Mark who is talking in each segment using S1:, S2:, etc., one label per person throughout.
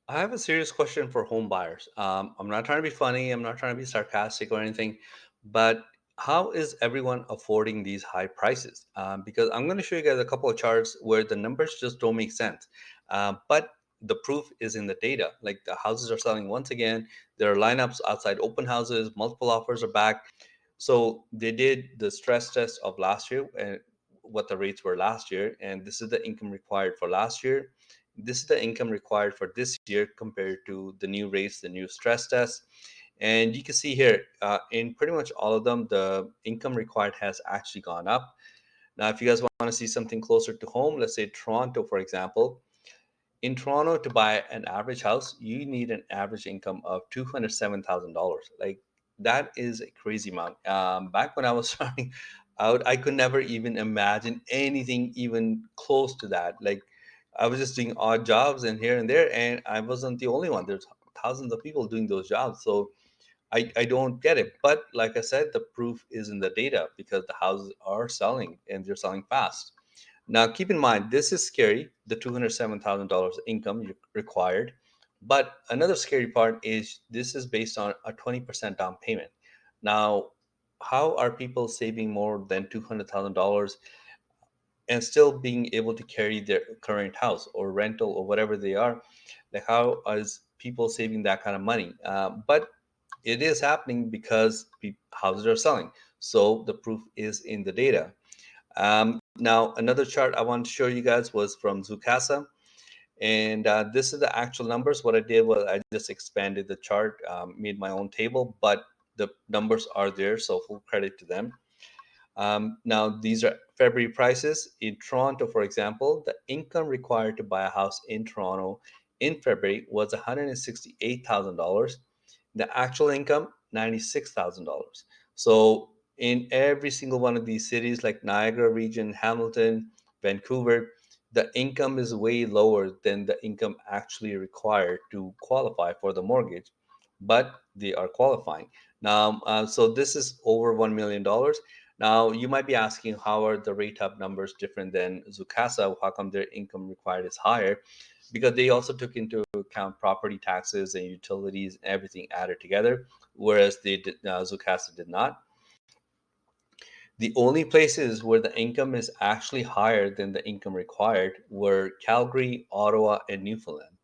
S1: I have a serious question for home buyers. I'm not trying to be funny, I'm not trying to be sarcastic or anything, but how is everyone affording these high prices? Because I'm going to show you guys a couple of charts where the numbers just don't make sense. But the proof is in the data. Like the houses are selling once again, there are lineups outside open houses, multiple offers are back. So they did the stress test of last year and what the rates were last year, and this is the income required for last year. This is the income required for this year compared to the new rates, the new stress test. And you can see here, in pretty much all of them, the income required has actually gone up. Now, if you guys want to see something closer to home, let's say Toronto, for example. In Toronto, to buy an average house, you need an average income of $207,000. Like that is a crazy amount. Back when I was starting out, I could never even imagine anything even close to that. Like I was just doing odd jobs and here and there, and I wasn't the only one. There's thousands of people doing those jobs. So I don't get it. But like I said, the proof is in the data because the houses are selling and they're selling fast. Now, keep in mind, this is scary, the $207,000 income required. But another scary part is this is based on a 20% down payment. Now, how are people saving more than $200,000 and still being able to carry their current house or rental or whatever they are? Like, how is people saving that kind of money? But it is happening because houses are selling. So the proof is in the data. Now, another chart I want to show you guys was from Zoocasa, and this is the actual numbers. What I did was I just expanded the chart, made my own table, but the numbers are there, so full credit to them. Now, these are February prices. In Toronto, for example, the income required to buy a house in Toronto in February was $168,000. The actual income, $96,000. So in every single one of these cities, like Niagara region, Hamilton, Vancouver, the income is way lower than the income actually required to qualify for the mortgage, but they are qualifying. Now, so this is over $1 million. Now, you might be asking, how are the rate hub numbers different than Zoocasa? How come their income required is higher? Because they also took into account property taxes and utilities and everything added together, whereas Zoocasa did not. The only places where the income is actually higher than the income required were Calgary, Ottawa, and Newfoundland.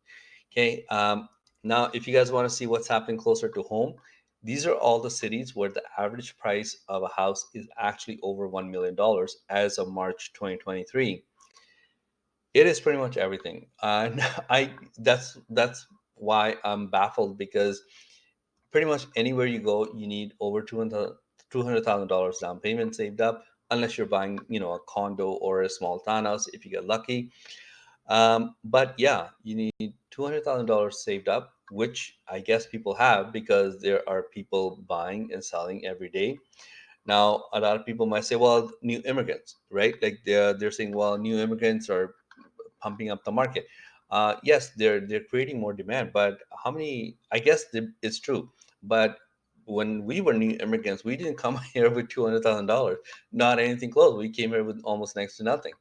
S1: Okay. Now, if you guys want to see what's happening closer to home, these are all the cities where the average price of a house is actually over $1 million as of March 2023. It is pretty much everything. I that's why I'm baffled because pretty much anywhere you go, you need over $200,000 down payment saved up, unless you're buying, a condo or a small townhouse if you get lucky. But yeah, you need $200,000 saved up, which I guess people have because there are people buying and selling every day. Now, a lot of people might say, well, new immigrants, right? Like they're saying, well, new immigrants are pumping up the market. Yes, they're creating more demand, but how many? I guess it's true, but when we were new immigrants, we didn't come here with $200,000, not anything close. We came here with almost next to nothing.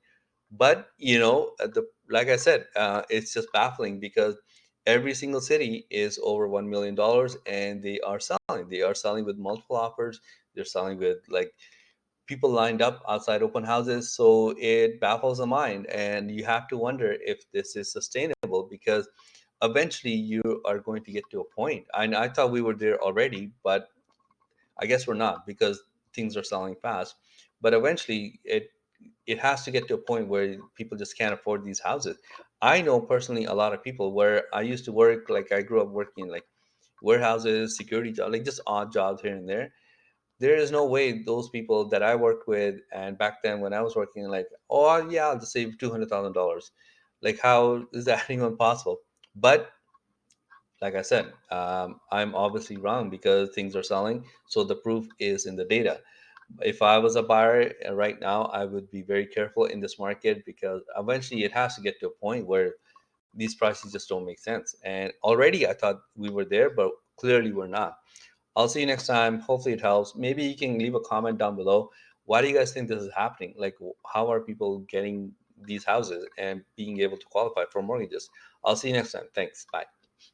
S1: But the like I said, it's just baffling because every single city is over $1 million, and they are selling. They are selling with multiple offers. They're selling with like people lined up outside open houses. So it baffles the mind, and you have to wonder if this is sustainable because eventually you are going to get to a point. I thought we were there already, but I guess we're not because things are selling fast. But eventually, it has to get to a point where people just can't afford these houses. I know personally a lot of people where I used to work. Like I grew up working like warehouses, security jobs, like just odd jobs here and there. There is no way those people that I worked with and back then when I was working, like, oh yeah, I'll just save $200,000. Like, how is that even possible? But like I said, I'm obviously wrong because things are selling. So the proof is in the data. If I was a buyer right now, I would be very careful in this market because eventually it has to get to a point where these prices just don't make sense. And already I thought we were there, but clearly we're not. I'll see you next time. Hopefully it helps. Maybe you can leave a comment down below. Why do you guys think this is happening? Like, how are people getting these houses and being able to qualify for mortgages? I'll see you next time. Thanks. Bye.